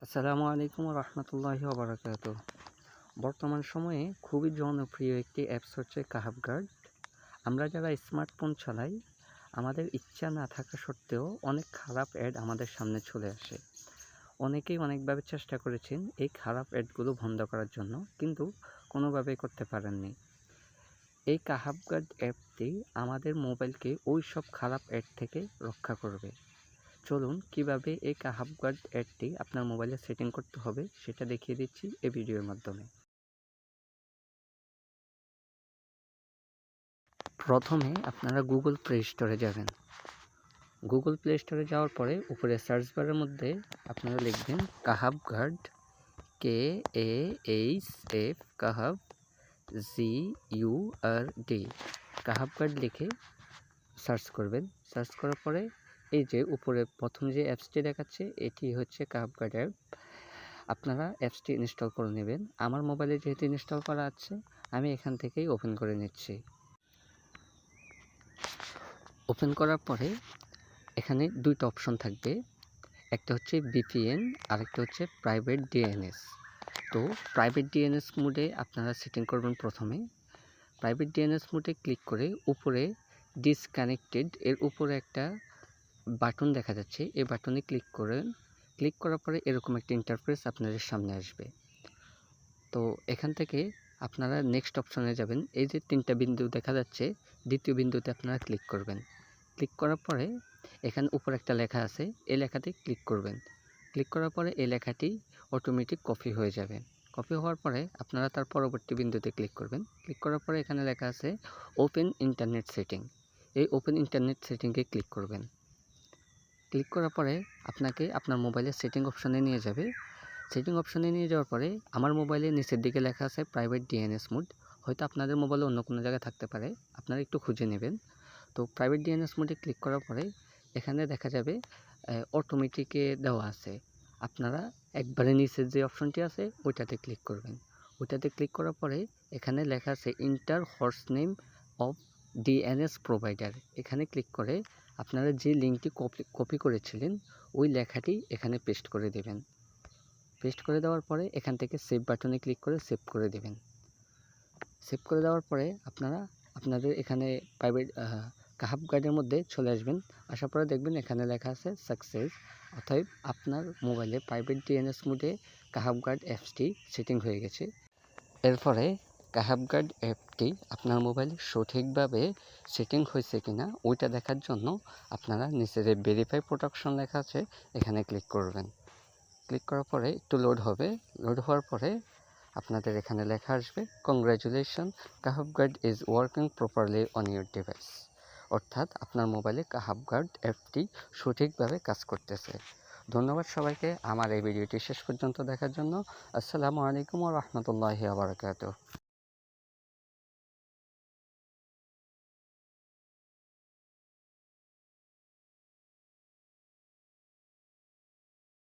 আসসালামু আলাইকুম রহমতুল্লাহি ওয়া বর্তমান সময়ে খুবই জনপ্রিয় একটি অ্যাপস হচ্ছে কাহাব গার্ড। আমরা যারা স্মার্টফোন চালাই, আমাদের ইচ্ছা না থাকা সত্ত্বেও অনেক খারাপ অ্যাড আমাদের সামনে চলে আসে। অনেকেই অনেকভাবে চেষ্টা করেছেন এই খারাপ অ্যাডগুলো বন্ধ করার জন্য, কিন্তু কোনোভাবেই করতে পারেননি। এই কাহাব গার্ড অ্যাপটি আমাদের মোবাইলকে ওই সব খারাপ অ্যাড থেকে রক্ষা করবে। চলুন কিভাবে এই কাহাব গার্ড অ্যাডটি আপনার মোবাইলে সেটিং করতে হবে সেটা দেখিয়ে দিচ্ছি এই ভিডিওর মাধ্যমে। প্রথমে আপনারা গুগল প্লে স্টোরে যাবেন। গুগল প্লে স্টোরে যাওয়ার পরে উপরে সার্চ বারের মধ্যে আপনারা লিখবেন কাহাব গার্ড, KAHF, কাহাব, GURD, কাহাব গার্ড লিখে সার্চ করবেন। সার্চ করার পরে এই যে উপরে প্রথম যে অ্যাপসটি দেখাচ্ছে এটি হচ্ছে কাহাব গার্ড অ্যাপ। আপনারা অ্যাপসটি ইনস্টল করে নেবেন। আমার মোবাইলে যেহেতু ইনস্টল করা আছে, আমি এখান থেকেই ওপেন করে নিচ্ছি। ওপেন করার পরে এখানে দুইটা অপশন থাকবে, একটা হচ্ছে VPN আর একটা হচ্ছে প্রাইভেট DNS। তো প্রাইভেট DNS মোডে আপনারা সেটিং করবেন। প্রথমে প্রাইভেট DNS মোডে ক্লিক করে উপরে ডিসকানেক্টেড এর উপরে একটা বাটন দেখা যাচ্ছে, এই বাটনে ক্লিক করেন। ক্লিক করার পরে এরকম একটা ইন্টারফেস আপনাদের সামনে আসবে। তো এখান থেকে আপনারা নেক্সট অপশনে যাবেন। এই যে তিনটা বিন্দু দেখা যাচ্ছে, দ্বিতীয় বিন্দুতে আপনারা ক্লিক করবেন। ক্লিক করার পরে এখানে উপরে একটা লেখা আছে, এই লেখাতে ক্লিক করবেন। ক্লিক করার পরে এই লেখাটি অটোমেটিক কপি হয়ে যাবে। কপি হওয়ার পরে আপনারা তার পরবর্তী বিন্দুতে ক্লিক করবেন। ক্লিক করার পরে এখানে লেখা আছে ওপেন ইন্টারনেট সেটিং। এই ওপেন ইন্টারনেট সেটিংয়ে ক্লিক করবেন। ক্লিক করার পরে আপনাকে আপনার মোবাইলের সেটিং অপশনে নিয়ে যাবে। সেটিং অপশনে নিয়ে যাওয়ার পরে আমার মোবাইলে নিচের দিকে লেখা আছে প্রাইভেট DNS মোড। হয়তো আপনাদের মোবাইলে অন্য কোনো জায়গায় থাকতে পারে, আপনারা একটু খুঁজে নেবেন। তো প্রাইভেট DNS মোডে ক্লিক করার পরে এখানে দেখা যাবে অটোমেটিকে দেওয়া আছে। আপনারা একবারে নিচের যে অপশনটি আছে ওইটাতে ক্লিক করবেন। ওইটাতে ক্লিক করার পরে এখানে লেখা আছে inter host name of DNS provider. এখানে ক্লিক করে আপনারা যে লিঙ্কটি কপি করেছিলেন ওই লেখাটি এখানে পেস্ট করে দেবেন। পেস্ট করে দেওয়ার পরে এখান থেকে সেভ বাটনে ক্লিক করে সেভ করে দেবেন। সেভ করে দেওয়ার পরে আপনারা আপনাদের এখানে প্রাইভেট কাহাব গার্ডের মধ্যে চলে আসবেন। আসার পরে দেখবেন এখানে লেখা আছে সাকসেস। অতএব আপনার মোবাইলে প্রাইভেট DNS মোডে কাহাব গার্ড অ্যাপসটি সেটিং হয়ে গেছে। এরপরে কাহাব গার্ড অ্যাপটি আপনার মোবাইলে সঠিকভাবে সেটিং হয়েছে কিনা ওইটা দেখার জন্য আপনারা নিচে যে ভেরিফাই প্রোটেকশন লেখা আছে এখানে ক্লিক করবেন। ক্লিক করার পরে একটু লোড হবে। লোড হওয়ার পরে আপনাদের এখানে লেখা আসবে কংগ্রাচুলেশন, কাহাব guard is working properly on your device. অর্থাৎ আপনার মোবাইলে কাহাব গার্ড অ্যাপটি সঠিকভাবে কাজ করতেছে। ধন্যবাদ সবাইকে আমার এই ভিডিওটি শেষ পর্যন্ত দেখার জন্য। আসসালামু আলাইকুম ওয়া রাহমাতুল্লাহি ওয়া বারাকাতুহু।